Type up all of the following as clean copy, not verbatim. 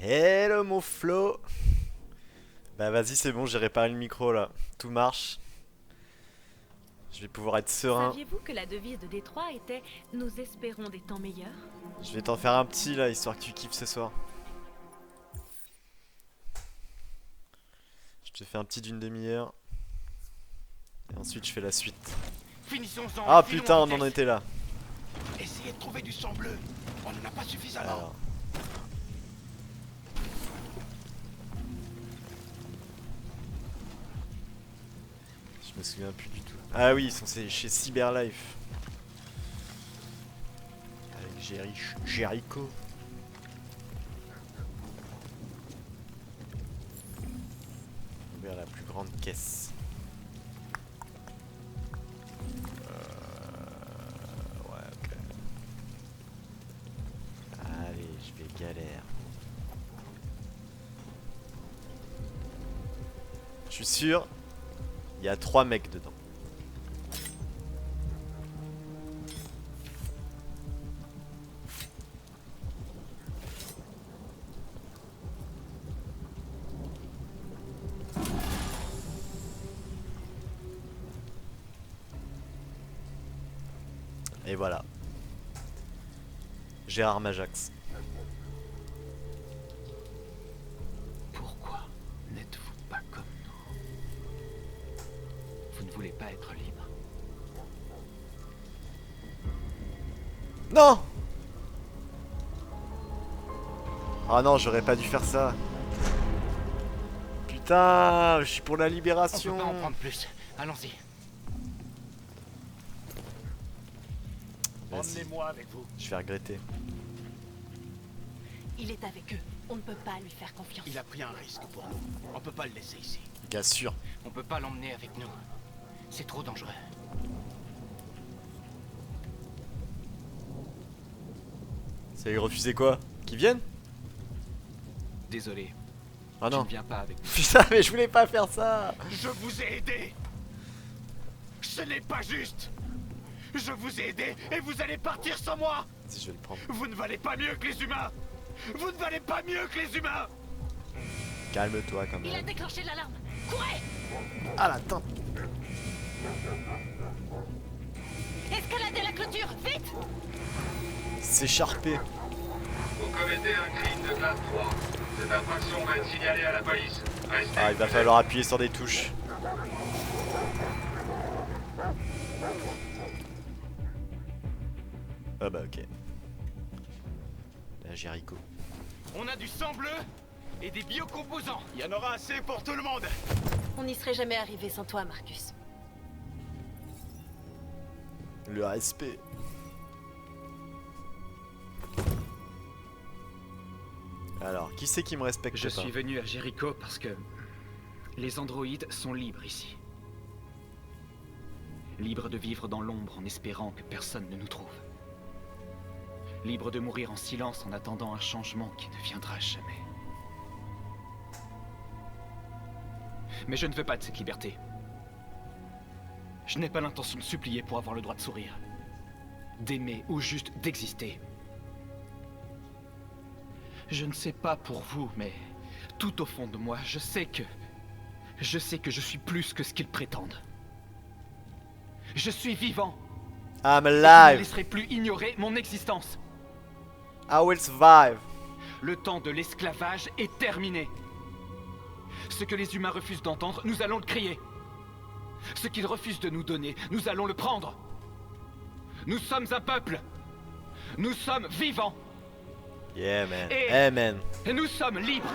Hello mon Flo. Bah vas-y c'est bon, j'ai réparé le micro là. Tout marche. Je vais pouvoir être serein. Saviez-vous que la devise de Détroit était « Nous espérons des temps meilleurs » ? Je vais t'en faire un petit là, histoire que tu kiffes ce soir. Je te fais un petit d'une demi-heure. Et ensuite je fais la suite. Finissons-en. Ah filons putain, en on en vitesse. était là. Essayez de trouver du sang bleu. On n'en a pas suffisamment. Alors. Je me souviens plus du tout. Ah oui, ils sont chez Cyberlife. Avec Jericho. Ouvrir la plus grande caisse. Ouais, ok. Allez, je vais galère. Je suis sûr, il y a 3 mecs dedans. Et voilà. Gérard Majax. Pourquoi n'êtes-vous pas comme nous? Vous ne voulez pas être libre. Non! Ah non, j'aurais pas dû faire ça. Putain, je suis pour la On peut libération. pas en prendre plus. Allons-y. Vas-y, Emmenez-moi avec vous. je vais regretter. Il est avec eux. On ne peut pas lui faire confiance. Il a pris un risque pour nous. On peut pas le laisser ici. Bien sûr. On peut pas l'emmener avec nous. C'est trop dangereux. Ça lui refuser quoi? Qu'ils viennent? Désolé. Ah Je non. ne viens pas avec nous. Putain, mais je voulais pas faire ça. Je vous ai aidé. Ce n'est pas juste. Je vous ai aidé et vous allez partir sans moi. Si je vais le prendre. Vous ne valez pas mieux que les humains. Vous ne valez pas mieux que les humains. Calme-toi quand Il a même. déclenché l'alarme. Courez! Ah la teinte. Escaladez la clôture, vite! S'écharper. Vous commettez un crime de classe 3. Cette infraction va être signalée à la police. Restez. Ah, il va falloir appuyer sur des touches. Ah bah ok. La Jericho. On a du sang bleu et des biocomposants. Il y en aura assez pour tout le monde. On n'y serait jamais arrivé sans toi, Marcus. Le respect. Alors, qui c'est qui me respecte Je pas? suis venu à Jericho parce que les androïdes sont libres ici. Libres de vivre dans l'ombre en espérant que personne ne nous trouve. Libres de mourir en silence en attendant un changement qui ne viendra jamais. Mais je ne veux pas de cette liberté. Je n'ai pas l'intention de supplier pour avoir le droit de sourire, d'aimer ou juste d'exister. Je ne sais pas pour vous, mais tout au fond de moi, je sais que je suis plus que ce qu'ils prétendent. Je suis vivant. I'm Et je ne alive. laisserai plus ignorer mon existence. I will survive. Le temps de l'esclavage est terminé. Ce que les humains refusent d'entendre, nous allons le crier. Ce qu'ils refusent de nous donner, nous allons le prendre. Nous sommes un peuple. Nous sommes vivants. Yeah man. Et- Hey man. Et nous sommes libres.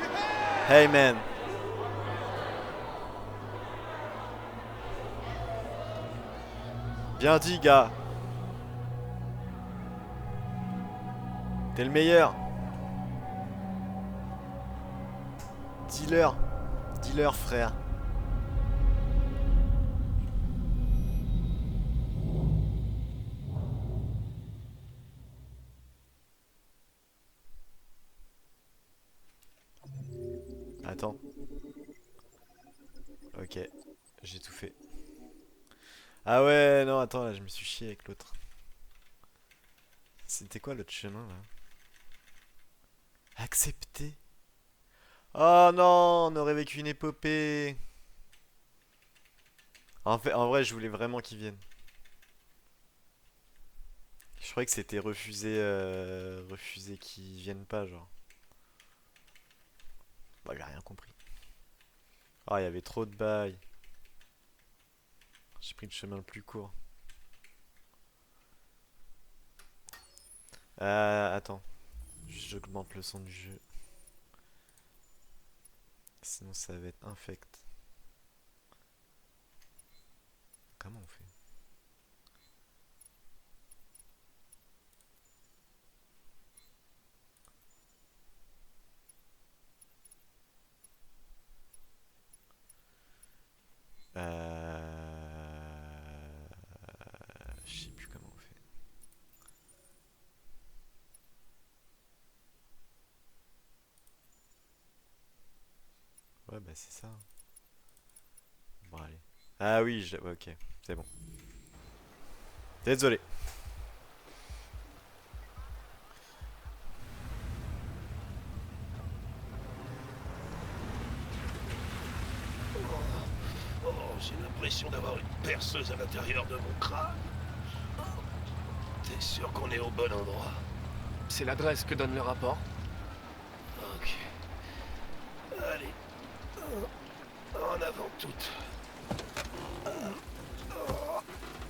Hey man. Bien dit gars. T'es le meilleur. Dealer. Dealer frère. Attends. Ok. J'ai tout fait. Ah ouais, non, attends, là, je me suis chié avec l'autre. C'était quoi l'autre chemin, là? Accepter. Oh non, on aurait vécu une épopée. En vrai, je voulais vraiment qu'ils viennent. Je croyais que c'était refusé qu'ils viennent pas, genre. Bah, j'ai rien compris. Ah, il y avait trop de bails. J'ai pris le chemin le plus court. Attends. J'augmente le son du jeu. Sinon, ça va être infect. Comment on fait? Je sais plus comment on fait. Ouais, bah c'est ça. Bon, allez. Ah oui, ouais, ok, c'est bon. Désolé. Oh, j'ai l'impression d'avoir une perceuse à l'intérieur de mon crâne. T'es sûr qu'on est au bon endroit? C'est l'adresse que donne le rapport. Ok. Allez. En avant toutes.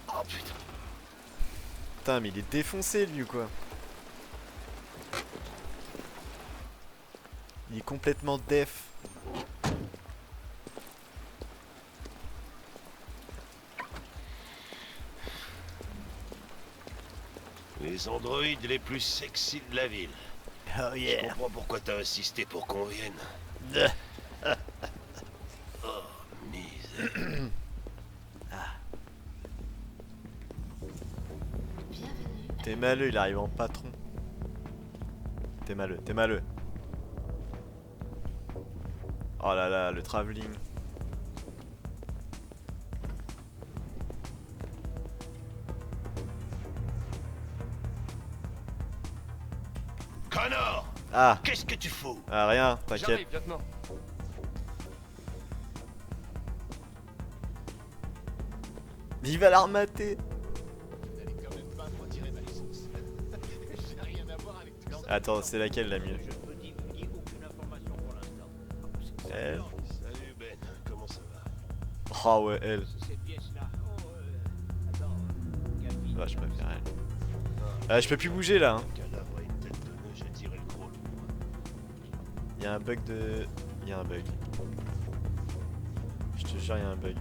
Oh putain. Putain, mais il est défoncé lui ou quoi? Il est complètement def. Les androïdes les plus sexy de la ville. Oh Je comprends pourquoi t'as insisté pour qu'on vienne. Oh, misère. T'es maleux, il arrive en patron. T'es maleux, t'es maleux. Oh là là, le travelling. Connor! Ah, Qu'est-ce que tu fous? ah rien, t'inquiète. J'arrive, lieutenant. Il va l'armater. Attends, c'est laquelle la mieux? Elle. Salut Ben, comment ça va? Oh ouais, elle. Ouais, je préfère elle. Je peux plus bouger là. Hein. Cadavre et une tête de nœud, j'ai tiré le gros lourd. Il y a un bug de... Il y a un bug. Je te jure, il y a un bug.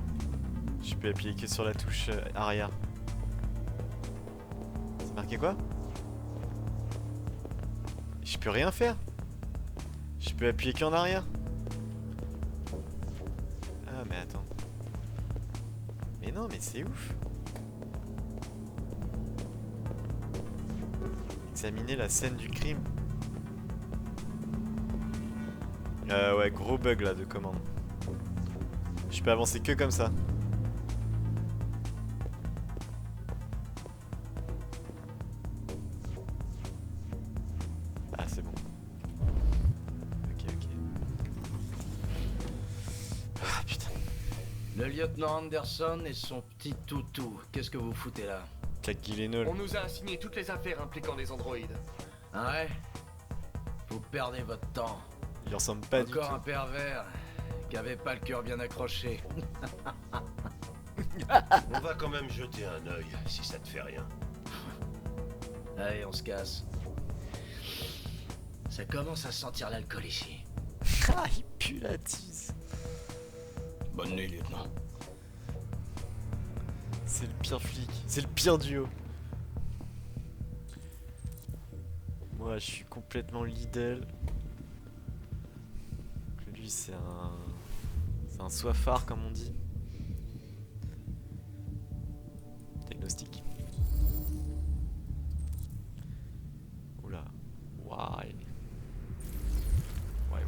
Je peux appuyer que sur la touche arrière. C'est marqué quoi? Je peux rien faire. Je peux appuyer qu'en arrière. Ah mais attends. Mais non mais c'est ouf. Examiner la scène du crime. Ouais, gros bug là de commande. Je peux avancer que comme ça. Ah c'est bon. Ok. Ah putain. Le lieutenant Anderson et son petit toutou, qu'est-ce que vous foutez là? Jack Gyllenhaal. On nous a assigné toutes les affaires impliquant les androïdes. Ah ouais? Vous perdez votre temps. Il ressemble pas du tout. Encore un pervers qui avait pas le cœur bien accroché. On va quand même jeter un œil, si ça te fait rien. Allez, on se casse. Ça commence à sentir l'alcool ici. Ah, il pue la tise. Bonne nuit, lieutenant. C'est le pire flic. C'est le pire duo. Moi, je suis complètement Lidl. Lui, c'est un soifard, comme on dit. Diagnostic. Oula. Why? Why?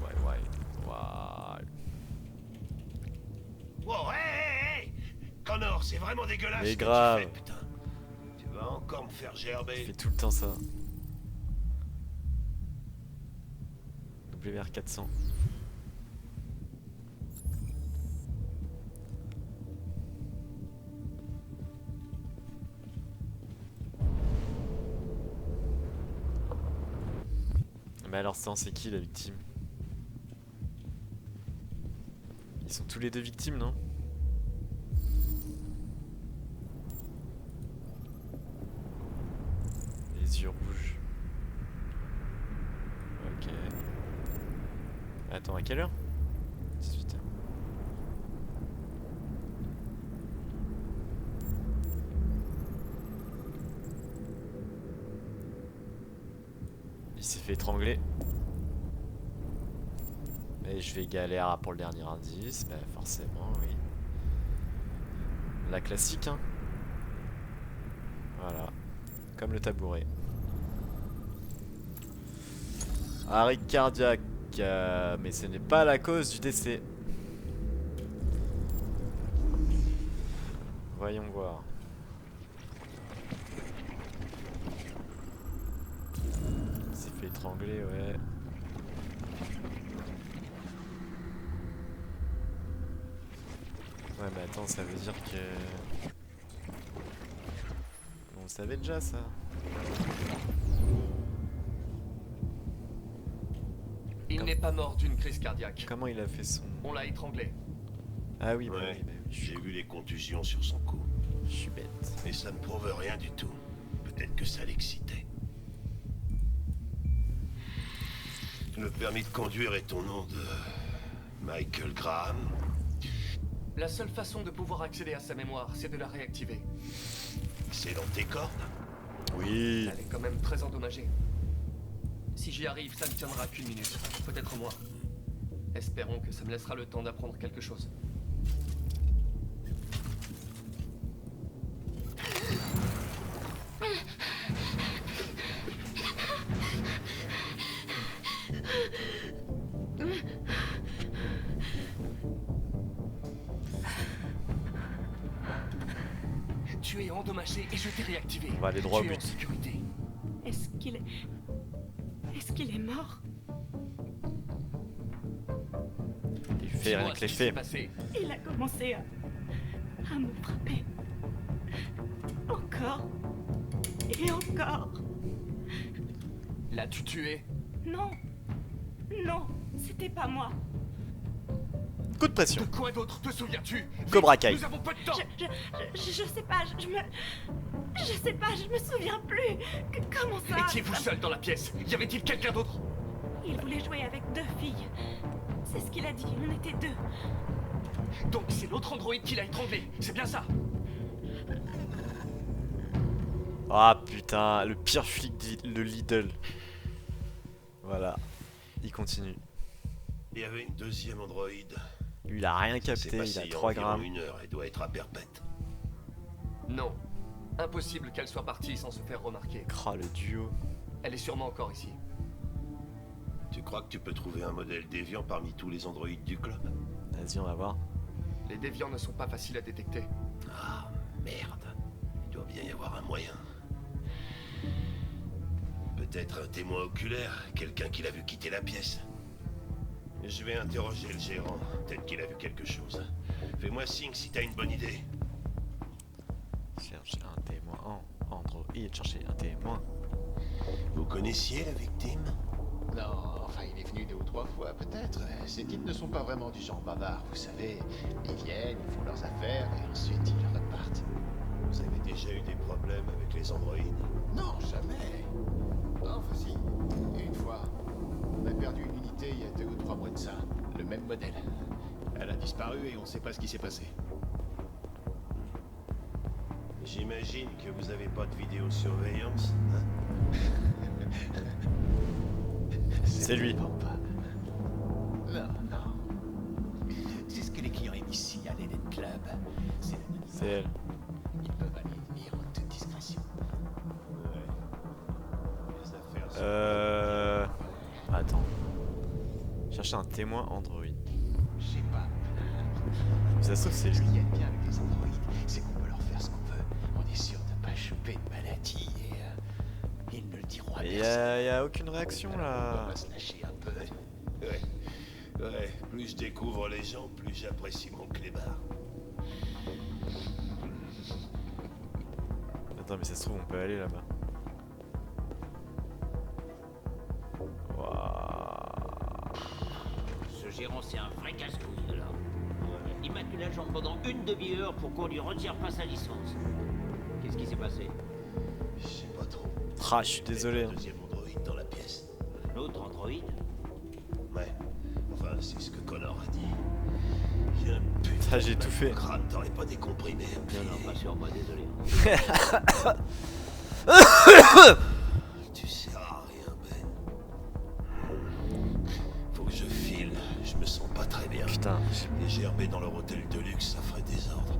Wow, hey! Connor, c'est vraiment dégueulasse. Mais ce que grave. tu fais, putain. Tu vas encore me faire Il gerber. fait tout le temps ça. WR 400. Mais alors ça, c'est qui la victime? Ils sont tous les deux victimes, non? Les yeux rouges. Ok. Attends, à quelle heure? 18h. Il s'est fait étrangler. Et je vais galérer pour le dernier indice. Bah forcément, oui. La classique, hein. Voilà. Comme le tabouret. Arrêt cardiaque. Mais ce n'est pas la cause du décès. Voyons voir. Il s'est fait étrangler, ouais. Ouais, mais attends, ça veut dire que... On le savait déjà, ça. Il n'est pas mort d'une crise cardiaque. Comment il a fait son... On l'a étranglé. Ah oui, bah Ouais, oui, bah oui, j'ai vu les contusions sur son cou. je suis bête. Mais ça ne prouve rien du tout. Peut-être que ça l'excitait. Le permis de conduire est au nom de... Michael Graham. La seule façon de pouvoir accéder à sa mémoire, c'est de la réactiver. C'est dans tes cordes? Oui. Elle est quand même très endommagée. Si j'y arrive, ça ne tiendra qu'une minute, peut-être moins. Espérons que ça me laissera le temps d'apprendre quelque chose. Tu es endommagé et je t'ai réactivé. On va aller droit au Tu es en but. sécurité. Est-ce qu'il est... Est-ce qu'il est mort? Il fait Dis-moi rien que ce les qui s'est faits. passé. Il a commencé à me frapper. Encore. Et encore. L'as-tu tué? Non. Non, c'était pas moi. Coup de pression. De quoi d'autre te souviens-tu? Cobra Vite, Kai. Nous avons peu de temps. Je sais pas, je sais pas, je me souviens plus. Comment ça? Étiez-vous seul dans la pièce? Y avait-il quelqu'un d'autre? Il voulait jouer avec 2 filles. C'est ce qu'il a dit, on était 2. Donc c'est l'autre androïde qui l'a étranglé, c'est bien ça? Ah putain, le pire flic de Lidl. Voilà. Il continue. Il y avait une deuxième androïde. Lui, il a rien Ça s'est capté, il passé a il y 3 environ grammes. une heure et doit être à perpète. Non. Impossible qu'elle soit partie sans se faire remarquer. Ah, le duo. Elle est sûrement encore ici. Tu crois que tu peux trouver un modèle déviant parmi tous les androïdes du club? Vas-y, on va voir. Les déviants ne sont pas faciles à détecter. Ah, merde. Il doit bien y avoir un moyen. Peut-être un témoin oculaire, quelqu'un qui l'a vu quitter la pièce. Je vais interroger le gérant, peut-être qu'il a vu quelque chose. Fais-moi signe si t'as une bonne idée. Cherche un témoin en Android. Chercher un témoin. Vous connaissiez la victime? Non, enfin, il est venu 2 ou 3 fois, peut-être. Ces types ne sont pas vraiment du genre bavard, vous savez. Ils viennent, ils font leurs affaires, et ensuite ils repartent. Vous avez déjà eu des problèmes avec les androïdes? Non, jamais. Enfin, si. Une fois, on a perdu une unité il y a 2 ou 3 mois de ça. Le même modèle. Elle a disparu et on sait pas ce qui s'est passé. J'imagine que vous avez pas de vidéosurveillance, hein? C'est lui. Certainement pas. Non, non. C'est ce que les clients aiment ici, à l'Eden Club. C'est l'anonymat. C'est elle. Ils peuvent aller et venir en toute discrétion. Les affaires sont... Attends. Chercher un témoin Android. Je sais pas. Ça se trouve, c'est Ce lui. qu'il y a de bien avec les androïdes, c'est qu'on peut leur faire ce qu'on veut. On est sûr de pas choper une maladie et ils ne le diront à Il y personne. a aucune réaction On là. va se lâcher un peu. Ouais, plus je découvre les gens, plus j'apprécie mon clébard. Attends, mais ça se trouve, on peut aller là-bas. Waouh. Ce gérant, c'est un vrai casse-couille, là. Il m'a tenu la jambe pendant une demi-heure pour qu'on lui retire pas sa licence. Qu'est-ce qui s'est passé? Je sais pas trop. Ah, je suis désolé. Un deuxième androïde dans la pièce. Un autre androïde? Ouais. Enfin, c'est ce que Connor a dit. J'ai un putain. Ah, j'ai tout fait. Crâne, t'aurais pas décomprimé. Non, pas sur moi, désolé. Tu sers à rien, Ben. Faut que je file. Je me sens pas très bien. Putain. Et gerber dans leur hôtel de luxe, ça ferait désordre.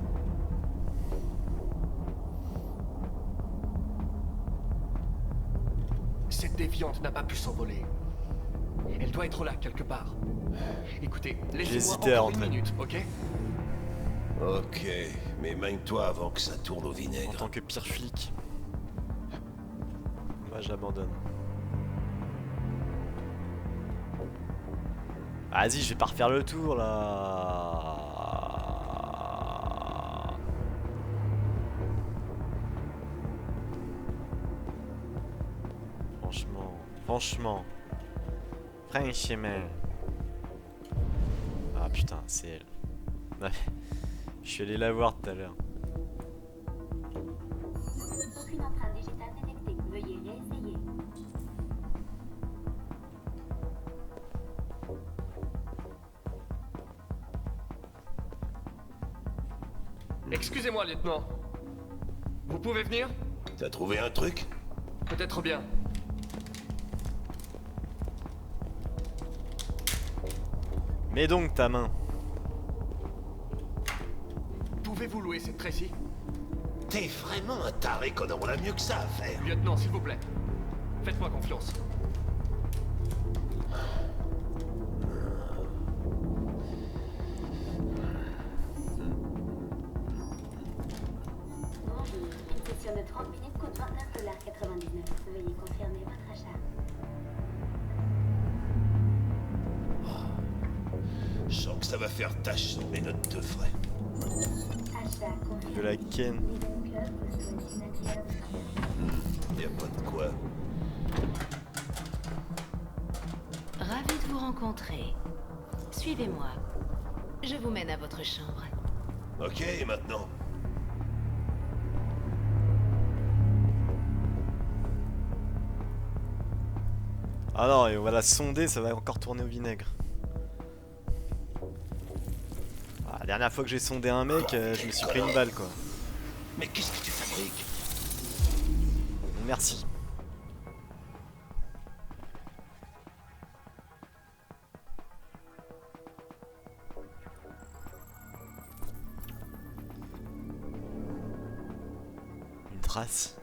Cette déviante n'a pas pu s'envoler. Elle doit être là, quelque part. Écoutez, laissez-moi J'hésitais à encore une rentrer. minute, ok? Ok, mais mène-toi avant que ça tourne au En vinaigre. tant que pire flic. Moi j'abandonne. Vas-y, je vais pas refaire le tour là. Franchement. Ah putain, c'est elle. Ouais. Je suis allé la voir tout à l'heure. Aucune empreinte digitale détectée. Veuillez réessayer. Excusez-moi, lieutenant. Vous pouvez venir? T'as trouvé un truc? Peut-être bien. Mets donc ta main. Pouvez-vous louer cette Tracy? T'es vraiment un taré, Connor. On a mieux que ça à faire. Lieutenant, s'il vous plaît. Faites-moi confiance. Bonjour. Une session de 30 minutes coûte $29,99. Veuillez confirmer votre achat. Je sens que ça va faire tâche sur mes notes de frais. Achat confirmé. De la ken. Club vous souhaite une agréable soirée. Y a pas de quoi. Ravi de vous rencontrer. Suivez-moi. Je vous mène à votre chambre. Ok, et maintenant? Ah non, et on va la sonder, ça va encore tourner au vinaigre. Ah, la dernière fois que j'ai sondé un mec, je me suis pris une balle quoi. Mais qu'est-ce que tu fabriques? Merci. Une trace.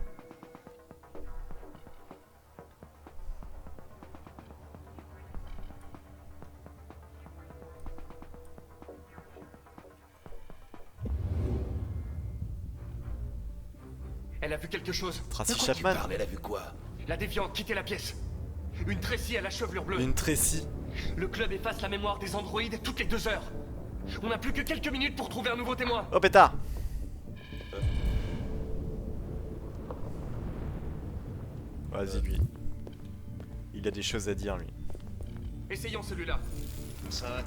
Elle a vu quelque chose. Tracy De quoi tu Chapman. parles? Elle a vu quoi? La déviante quittait la pièce. Une Tracy à la chevelure bleue. Une Tracy. Le club efface la mémoire des androïdes toutes les 2 heures. On n'a plus que quelques minutes pour trouver un nouveau témoin. Oh pétard. Vas-y lui. Il a des choses à dire lui. Essayons celui-là. Ça va.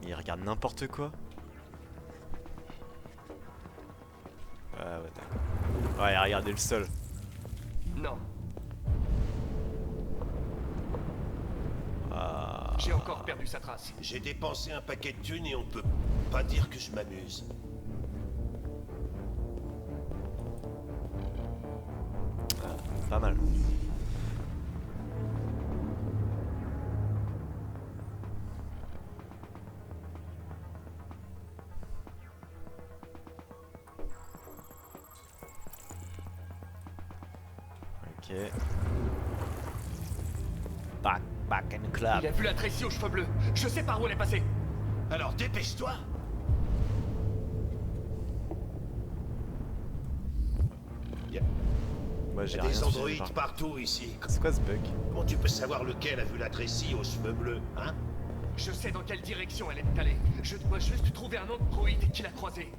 Il regarde n'importe quoi. Ah ouais d'accord. Ouais, regardez le sol. Non. Ah. J'ai encore perdu sa trace. J'ai dépensé un paquet de thunes et on peut pas dire que je m'amuse. Pas mal. Ok. Back in club. Il a vu la Tracy aux cheveux bleus. Je sais par où elle est passée. Alors dépêche-toi. Moi Il y j'ai a rien des suivi, androïdes par contre. partout ici. C'est quoi ce bug? Comment tu peux savoir lequel a vu la Tracy aux cheveux bleus, hein? Je sais dans quelle direction elle est allée. Je dois juste trouver un androïde qui l'a croisée.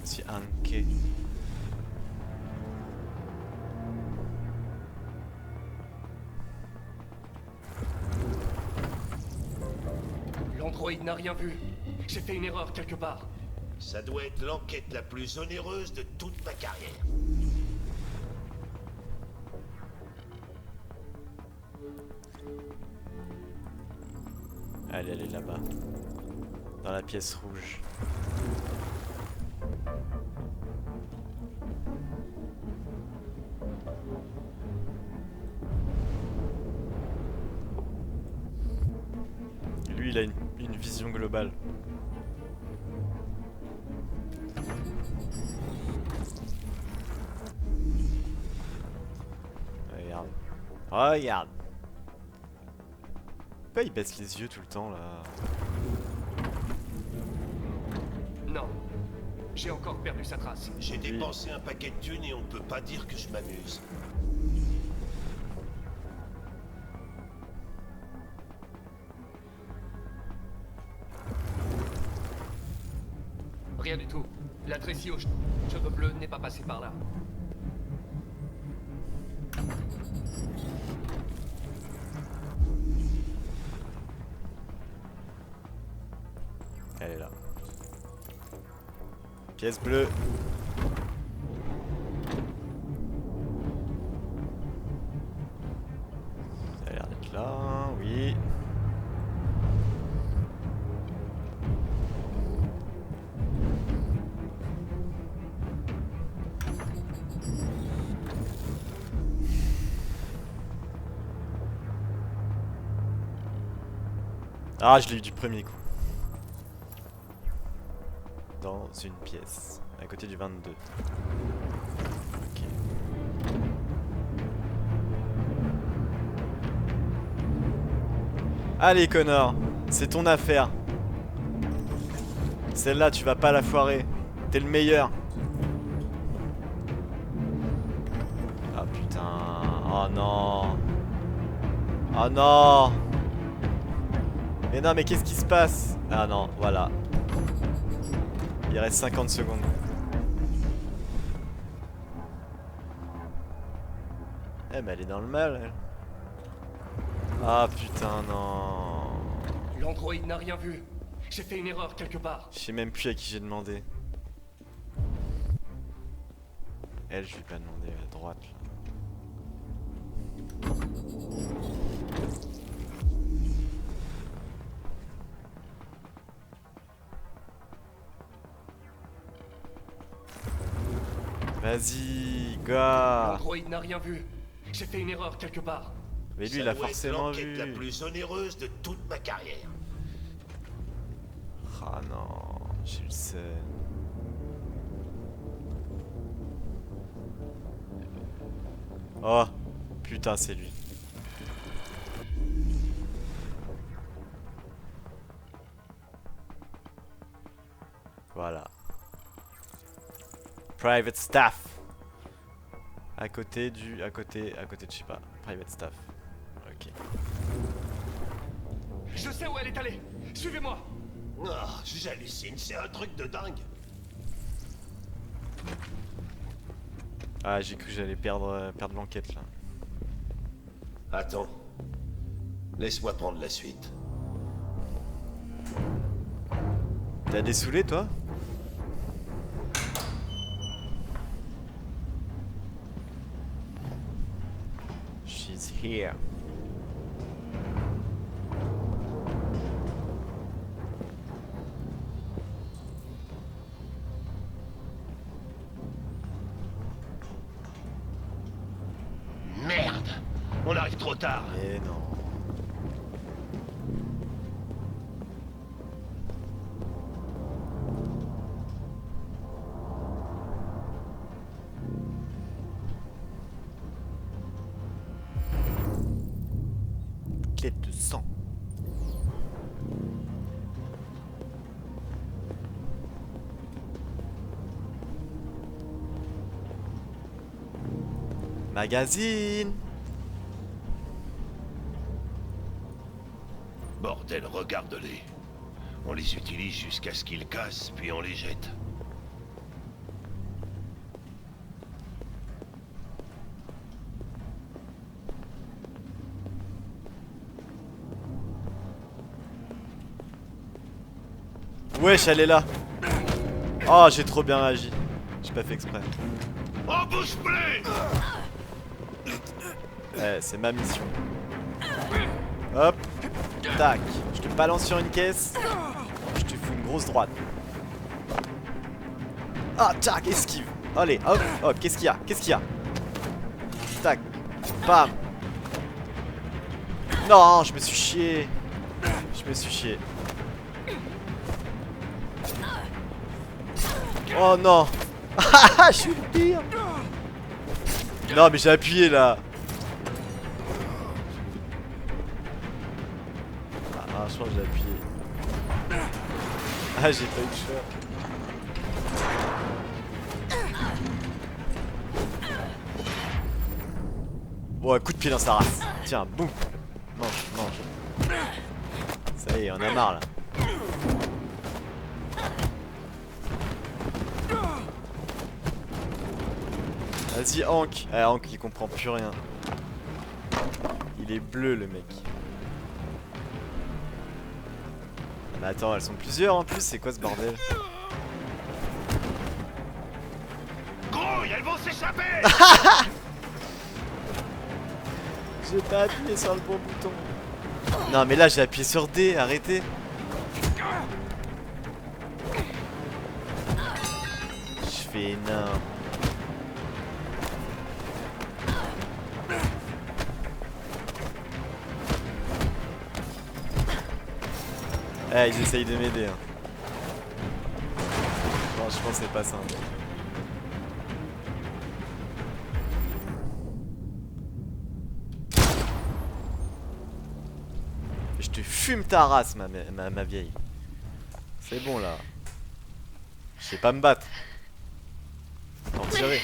C'est un quai. L'androïde n'a rien vu. J'ai fait une erreur quelque part. Ça doit être l'enquête la plus onéreuse de toute ma carrière. Allez, elle est là-bas. Dans la pièce rouge. Lui, il a une vision globale. Regarde. Regarde. Pourquoi il baisse les yeux tout le temps là? Non. J'ai encore perdu sa trace. J'ai dépensé un paquet de thunes et on peut pas dire que je m'amuse. Rien du tout. La Tracy aux cheveux bleus n'est pas passée par là. Elle est là. Pièce bleue. Ça a l'air d'être là, oui. Ah, je l'ai eu du premier coup. Dans une pièce, à côté du 22. Ok. Allez Connor, c'est ton affaire. Celle-là, tu vas pas la foirer. T'es le meilleur. Ah putain. Oh non. Oh non. Mais non, mais qu'est-ce qui se passe? Ah non, voilà. Il reste 50 secondes. Eh mais elle est dans le mal, elle. Ah putain, non. L'androïde n'a rien vu. J'ai fait une erreur quelque part. Je sais même plus à qui j'ai demandé. Elle, je vais pas demander à droite là. Vas-y, gars. L'androïde n'a rien vu. J'ai fait une erreur quelque part. Mais lui, il a forcément vu. C'est l'enquête la plus onéreuse de toute ma carrière. Ah non, j'ai le seum. Oh, putain, c'est lui. Voilà. Private staff. À côté de je sais pas. Private staff. Ok. Je sais où elle est allée. Suivez-moi. Oh, j'hallucine, c'est un truc de dingue. Ah, j'ai cru que j'allais perdre l'enquête là. Attends. Laisse-moi prendre la suite. T'as dessoulé toi? She's here. Merde! On arrive trop tard. Mais non. Quête de sang. Magazine. Bordel, regarde-les. On les utilise jusqu'à ce qu'ils cassent, puis on les jette. Wesh, elle est là. Oh, j'ai trop bien agi. J'ai pas fait exprès. Oh, bouge plus! Ouais, c'est ma mission. Hop. Tac. Je te balance sur une caisse. Je te fous une grosse droite. Ah, tac, esquive. Allez, hop, hop, qu'est-ce qu'il y a? Qu'est-ce qu'il y a? Tac. Bam. Non, je me suis chié. Je me suis chié. Oh non. Je suis le pire. Non mais j'ai appuyé là. Ah je crois que j'ai appuyé. Ah j'ai pas eu de choix. Bon, un coup de pied dans sa race. Tiens, boum. Mange, mange. Ça y est, on a marre là. Vas-y, Hank. Ah, Hank, il comprend plus rien. Il est bleu, le mec. Ah, mais attends, elles sont plusieurs en plus. C'est quoi ce bordel? Grouille, elles vont s'échapper! J'ai pas appuyé sur le bon bouton. Non, mais là, j'ai appuyé sur D. Arrêtez. Je fais énorme. Eh, ils essayent de m'aider. Hein. Franchement, c'est pas simple. Je te fume ta race, ma vieille. C'est bon là. Je sais pas me battre. T'en tirer.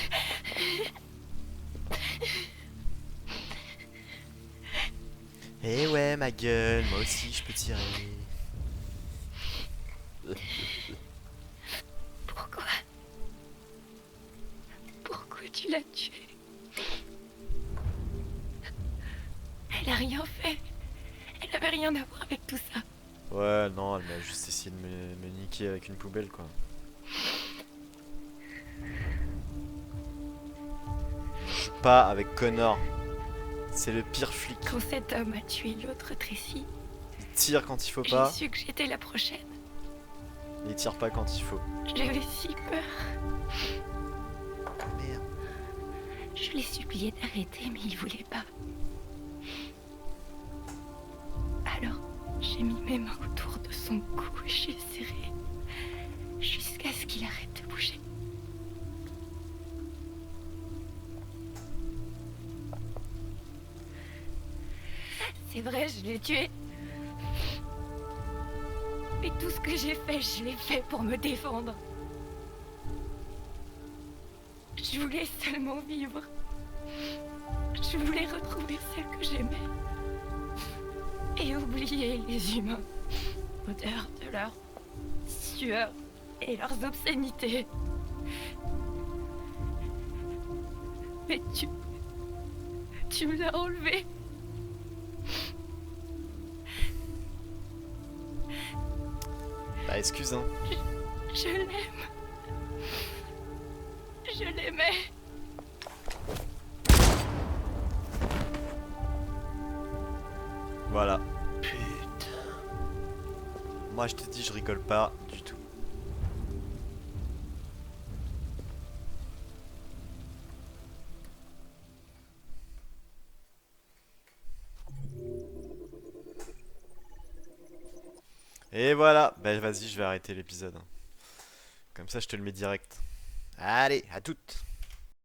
Eh ouais, ma gueule, moi aussi je peux tirer. Pourquoi tu l'as tuée? Elle a rien fait. Elle avait rien à voir avec tout ça. Ouais, non, elle m'a juste essayé de me niquer avec une poubelle quoi. Je joue pas avec Connor. C'est le pire flic. Quand cet homme a tué l'autre Tracy, Il tire quand il faut j'ai pas. su que j'étais la prochaine. Il tire pas quand il faut. J'avais si peur. Merde. Je l'ai supplié d'arrêter, mais il voulait pas. Alors, j'ai mis mes mains autour de son cou et j'ai serré jusqu'à ce qu'il arrête de bouger. C'est vrai, je l'ai tué. Mais tout ce que j'ai fait, je l'ai fait pour me défendre. Je voulais seulement vivre. Je voulais retrouver celle que j'aimais. Et oublier les humains. Odeur de leur sueur et leurs obscénités. Mais tu me l'as enlevé. Bah excuse hein. Je l'aime. Je l'aimais. Voilà. Putain. Moi je te dis, je rigole pas du tout. Et voilà, bah vas-y, je vais arrêter l'épisode. Comme ça, je te le mets direct. Allez, à toutes.